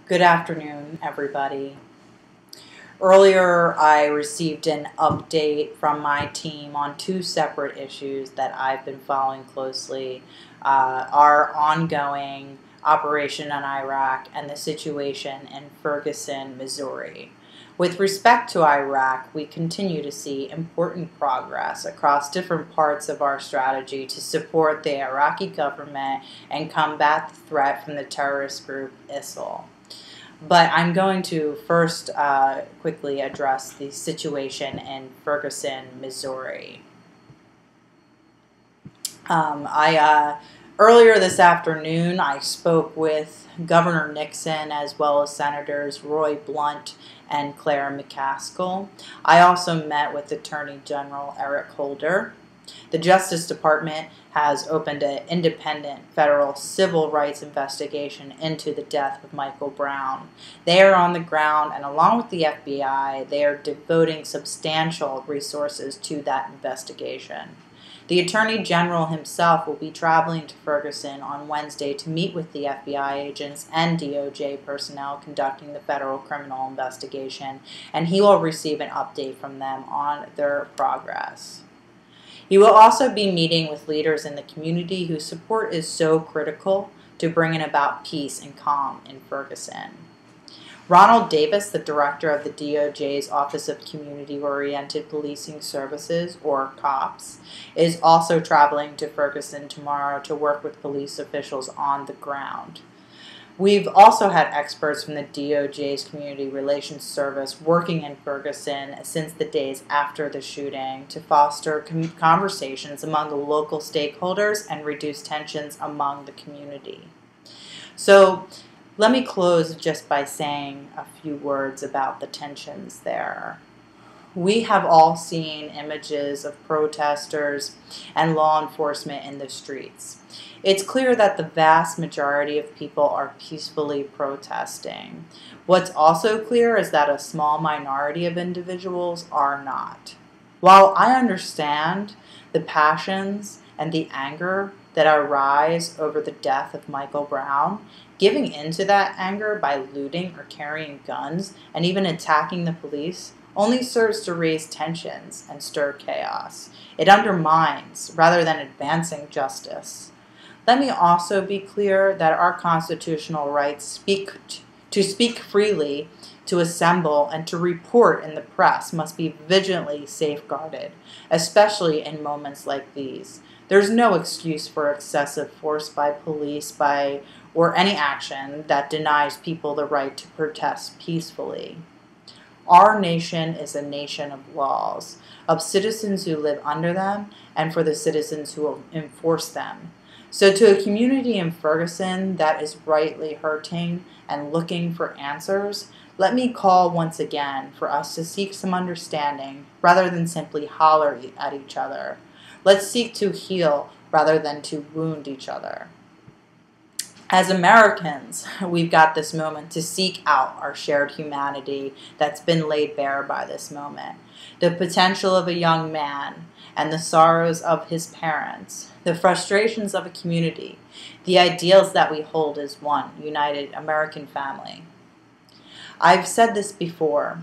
Good afternoon, everybody. Earlier, I received an update from my team on two separate issues that I've been following closely. Our ongoing operation in Iraq and the situation in Ferguson, Missouri. With respect to Iraq, we continue to see important progress across different parts of our strategy to support the Iraqi government and combat the threat from the terrorist group ISIL. But I'm going to first quickly address the situation in Ferguson, Missouri. Earlier this afternoon, I spoke with Governor Nixon as well as Senators Roy Blunt and Claire McCaskill. I also met with Attorney General Ann Coulter. The Justice Department has opened an independent federal civil rights investigation into the death of Michael Brown. They are on the ground, and along with the FBI, they are devoting substantial resources to that investigation. The Attorney General himself will be traveling to Ferguson on Wednesday to meet with the FBI agents and DOJ personnel conducting the federal criminal investigation, and he will receive an update from them on their progress. He will also be meeting with leaders in the community whose support is so critical to bringing about peace and calm in Ferguson. Ronald Davis, the director of the DOJ's Office of Community-Oriented Policing Services, or COPS, is also traveling to Ferguson tomorrow to work with police officials on the ground. We've also had experts from the DOJ's Community Relations Service working in Ferguson since the days after the shooting to foster conversations among the local stakeholders and reduce tensions among the community. So let me close just by saying a few words about the tensions there. We have all seen images of protesters and law enforcement in the streets. It's clear that the vast majority of people are peacefully protesting. What's also clear is that a small minority of individuals are not. While I understand the passions and the anger that arise over the death of Michael Brown, giving into that anger by looting or carrying guns and even attacking the police only serves to raise tensions and stir chaos. It undermines rather than advancing justice. Let me also be clear that our constitutional rights to speak freely, to assemble, and to report in the press must be vigilantly safeguarded, especially in moments like these. There's no excuse for excessive force by police or any action that denies people the right to protest peacefully. Our nation is a nation of laws, of citizens who live under them, and for the citizens who enforce them. So to a community in Ferguson that is rightly hurting and looking for answers, let me call once again for us to seek some understanding rather than simply holler at each other. Let's seek to heal rather than to wound each other. As Americans, we've got this moment to seek out our shared humanity that's been laid bare by this moment. The potential of a young man and the sorrows of his parents, the frustrations of a community, the ideals that we hold as one united American family. I've said this before.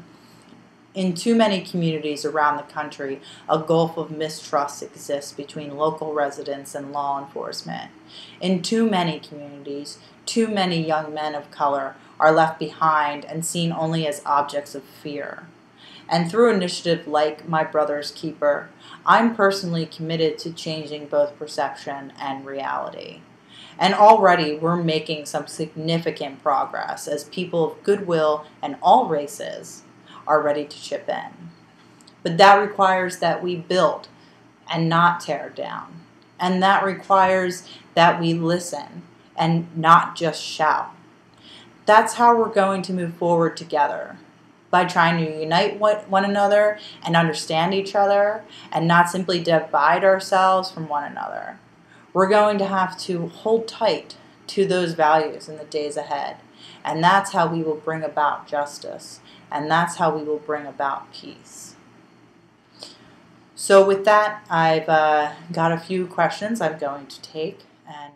In too many communities around the country, a gulf of mistrust exists between local residents and law enforcement. In too many communities, too many young men of color are left behind and seen only as objects of fear. And through initiatives like My Brother's Keeper, I'm personally committed to changing both perception and reality. And already we're making some significant progress as people of goodwill and all races are ready to chip in. But that requires that we build and not tear down. And that requires that we listen and not just shout. That's how we're going to move forward together, by trying to unite one another and understand each other and not simply divide ourselves from one another. We're going to have to hold tight to those values in the days ahead. And that's how we will bring about justice. And that's how we will bring about peace. So with that, I've got a few questions I'm going to take. And